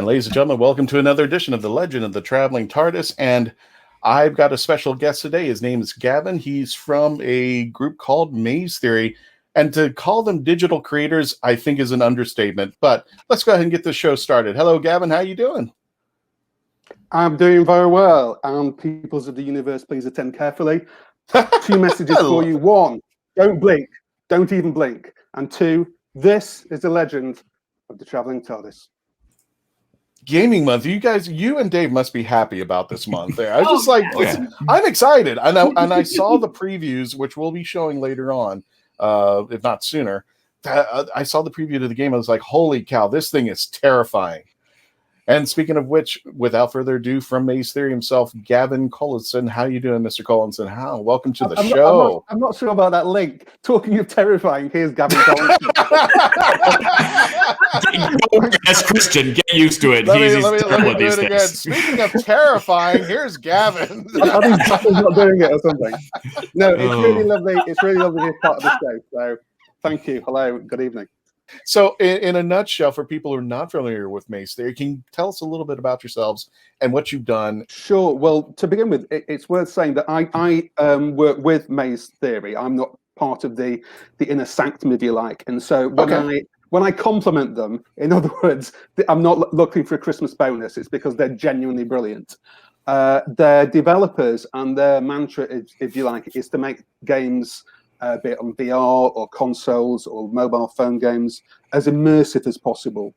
And ladies and gentlemen, welcome to another edition of the Legend of the Traveling TARDIS. And I've got a special guest today. His name is Gavin. He's from a group called Maze Theory. And to call them digital creators, I think is an understatement. But let's go ahead and get this show started. Hello, Gavin. How you doing? I'm doing very well. And peoples of the universe, please attend carefully. 2 messages for you. 1, don't blink. Don't even blink. And 2, this is the legend of the Traveling TARDIS. Gaming month. You and Dave must be happy about this month. There, I was just like, I'm excited. And I saw the previews, which we'll be showing later on, if not sooner. I saw the preview to the game. I was like, holy cow, this thing is terrifying. And speaking of which, without further ado, from Maze Theory himself, Gavin Collinson. How you doing, Mr. Collinson? Welcome to the show. I'm not sure about that link. Talking of terrifying, here's Gavin Collinson. As Christian, get used to it. Let me do it again. Speaking of terrifying, here's Gavin. Are these buttons not doing it or something? No, it's really lovely. It's really lovely to be part of the show. So thank you. Hello. Good evening. So in a nutshell, for people who are not familiar with Maze Theory, can you tell us a little bit about yourselves and what you've done? Sure. Well, to begin with, it's worth saying that I work with Maze Theory. I'm not part of the inner sanctum, if you like. And so when I compliment them, in other words, I'm not looking for a Christmas bonus. It's because they're genuinely brilliant. Their developers and their mantra, if you like, is to make games, be it on VR or consoles or mobile phone games, as immersive as possible.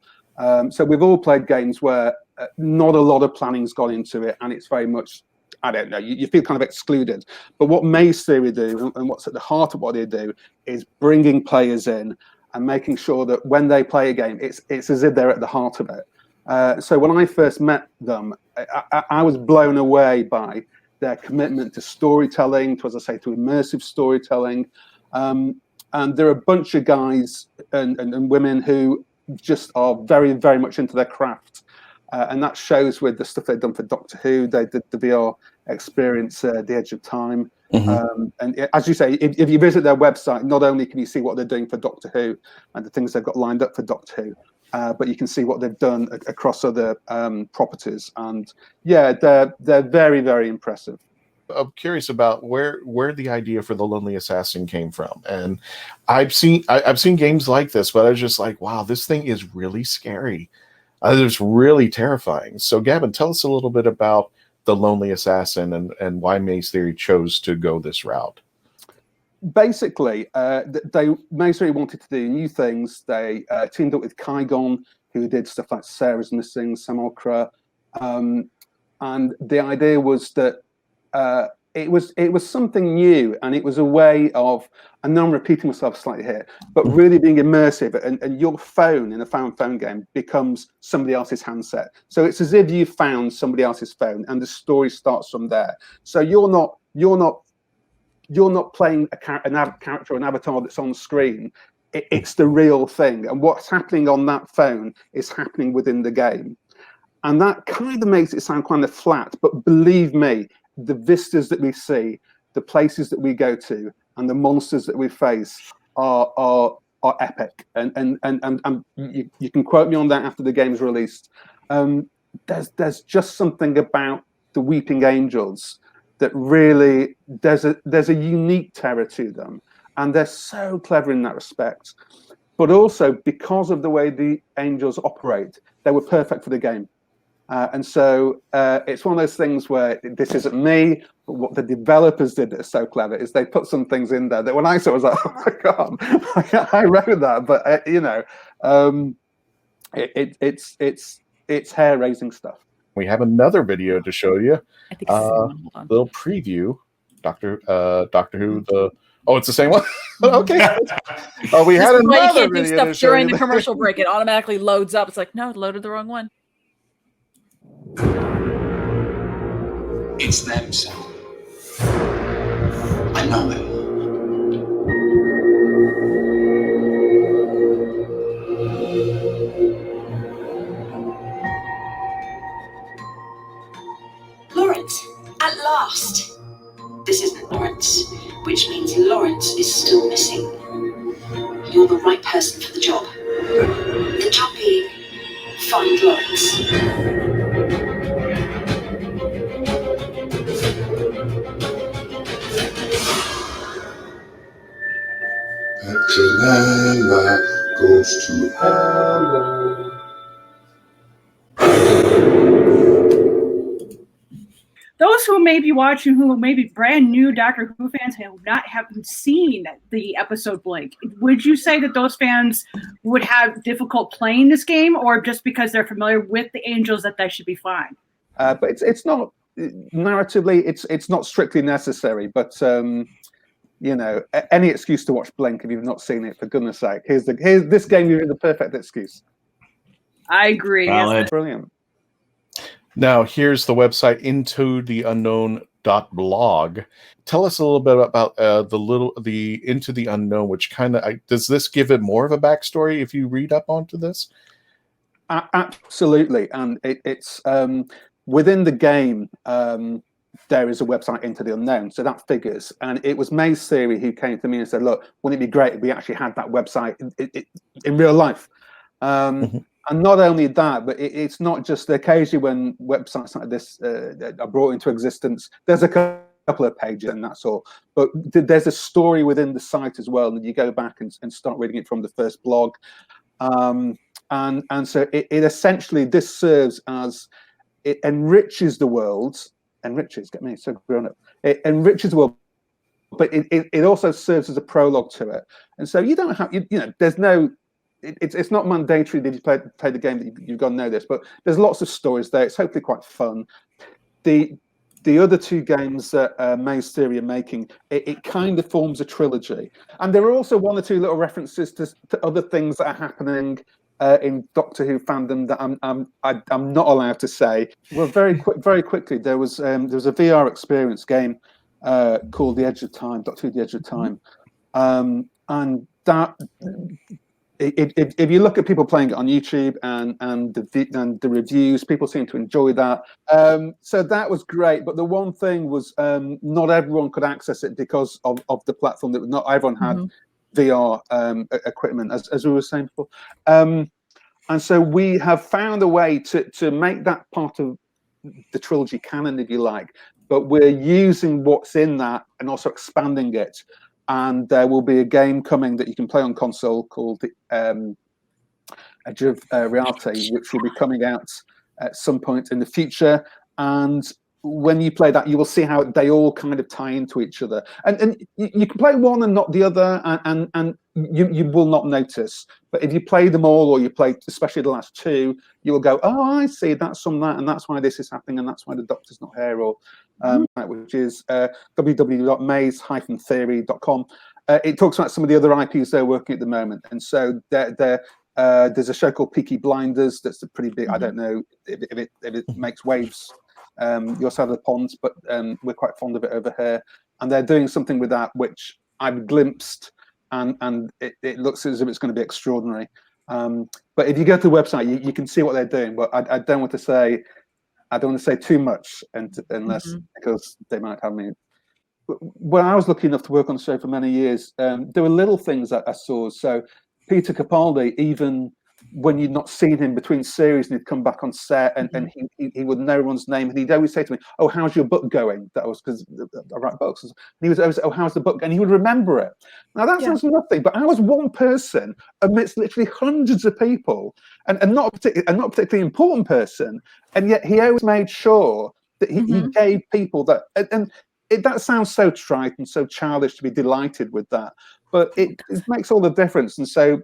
So we've all played games where not a lot of planning's gone into it, and it's very much, I don't know, you feel kind of excluded. But what Maze Theory do, and what's at the heart of what they do, is bringing players in and making sure that when they play a game, it's as if they're at the heart of it. So when I first met them, I was blown away by their commitment to storytelling, to, as I say, to immersive storytelling. And there are a bunch of guys and women who just are very, very much into their craft. And that shows with the stuff they've done for Doctor Who. They did the VR experience, The Edge of Time. Mm-hmm. And as you say, if you visit their website, not only can you see what they're doing for Doctor Who and the things they've got lined up for Doctor Who, but you can see what they've done across other properties. And yeah, they're very, very impressive. I'm curious about where the idea for the Lonely Assassin came from. And I've seen games like this, but I was just like, wow, this thing is really scary. It's really terrifying. So Gavin, tell us a little bit about the Lonely Assassin and why Maze Theory chose to go this route. Basically, Maze Theory wanted to do new things. They teamed up with Kygon, who did stuff like Sarah's Missing, Samokra, and the idea was that it was something new, and it was a way of, I know I'm repeating myself slightly here, but really being immersive, and your phone in a phone game becomes somebody else's handset. So it's as if you found somebody else's phone, and the story starts from there. So you're not playing a character or an avatar that's on screen. It's the real thing, and what's happening on that phone is happening within the game. And that kind of makes it sound kind of flat, but believe me, the vistas that we see, the places that we go to, and the monsters that we face are epic. And you can quote me on that after the game's released. There's just something about the Weeping Angels that really, there's a unique terror to them, and they're so clever in that respect. But also, because of the way the angels operate, they were perfect for the game. And so it's one of those things where this isn't me, but what the developers did that is so clever is they put some things in there that when I saw it, I was like, oh my God, I wrote that. But, it's hair-raising stuff. We have another video to show you. I think hold on. Little preview. Doctor Who, it's the same one? Okay. We had another video to show during you. the commercial break. It automatically loads up. It's like, no, it loaded the wrong one. It's them, Sam. I know them. Lawrence, at last. This isn't Lawrence, which means Lawrence is still missing. You're the right person for the job. The job being Find Lawrence. Petronella goes to hello. Those who may be watching, who may be brand new Doctor Who fans, who haven't seen the episode Blink, would you say that those fans would have difficult playing this game, or just because they're familiar with the Angels that they should be fine? But it's not narratively. It's not strictly necessary. But you know, any excuse to watch Blink if you've not seen it, for goodness sake. Here's this game. You're the perfect excuse. I agree. Valid. Brilliant. Now, here's the website intotheunknown.blog. Tell us a little bit about the Into the Unknown, which kind of does this give it more of a backstory if you read up onto this? Absolutely, and it's within the game. There is a website Into the Unknown, so that figures. And it was Maze Theory who came to me and said, "Look, wouldn't it be great if we actually had that website in real life?" And not only that, but it's not just occasionally when websites like this are brought into existence, there's a couple of pages and that's all. But there's a story within the site as well, and you go back and start reading it from the first blog. And so it essentially, this serves as, it enriches the world, get me so grown up. It enriches the world, but it also serves as a prologue to it. And so you don't have, you know, there's no, it's not mandatory that you play the game that you've got to know this, but there's lots of stories there. It's hopefully quite fun. The other two games that Maze Theory are making, it kind of forms a trilogy, and there are also one or two little references to other things that are happening in Doctor Who fandom that I'm not allowed to say. Well, very quickly, there was a VR experience game called The Edge of Time, Doctor Who: The Edge of Time, and that. If you look at people playing it on YouTube and the reviews, people seem to enjoy that. So that was great. But the one thing was not everyone could access it because of the platform. That not everyone had VR equipment, as we were saying before. And so we have found a way to make that part of the trilogy canon, if you like. But we're using what's in that and also expanding it. And there will be a game coming that you can play on console called Edge of Reality, which will be coming out at some point in the future. And when you play that, you will see how they all kind of tie into each other. And you can play one and not the other, and you will not notice. But if you play them all, or you play especially the last two, you will go, "Oh, I see, that's from that, and that's why this is happening, and that's why the Doctor's not here," or which is www.maze-theory.com. It talks about some of the other IPs they're working at the moment, and so there's a show called Peaky Blinders that's a pretty big. I don't know if it makes waves your side of the pond, but we're quite fond of it over here, and they're doing something with that which I've glimpsed, and it looks as if it's going to be extraordinary. But if you go to the website, you can see what they're doing. But I don't want to say. I don't want to say too much, unless because they might have me. When I was lucky enough to work on the show for many years, there were little things that I saw. So Peter Capaldi, even when you'd not seen him between series and he'd come back on set and he would know everyone's name, and he'd always say to me, "Oh, how's your book going?" That was because I write books. And he was always, "Oh, how's the book?" And he would remember it. Now that sounds nothing, but I was one person amidst literally hundreds of people, and not a particularly important person, and yet he always made sure that he gave people that. That sounds so trite and so childish to be delighted with that, but it makes all the difference. And so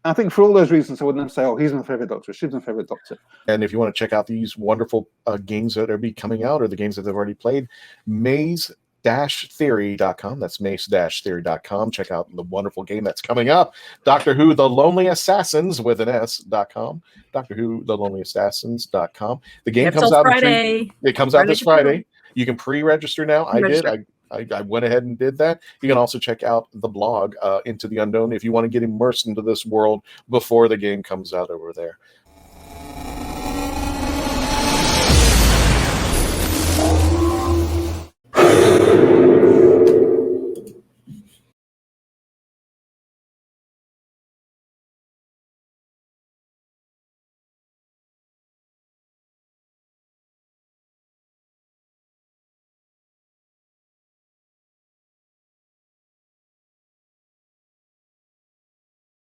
I think for all those reasons, I wouldn't say, "Oh, he's my favorite Doctor, she's my favorite Doctor." And if you want to check out these wonderful games that are coming out, or the games that they've already played, maze-theory.com. That's maze-theory.com. Check out the wonderful game that's coming up. Doctor Who: The Lonely Assassins with an S.com. Doctor Who: The Lonely Assassins.com. The game comes out Friday. It comes out this Friday. You can pre-register now. I went ahead and did that. You can also check out the blog, Into the Unknown, if you want to get immersed into this world before the game comes out over there.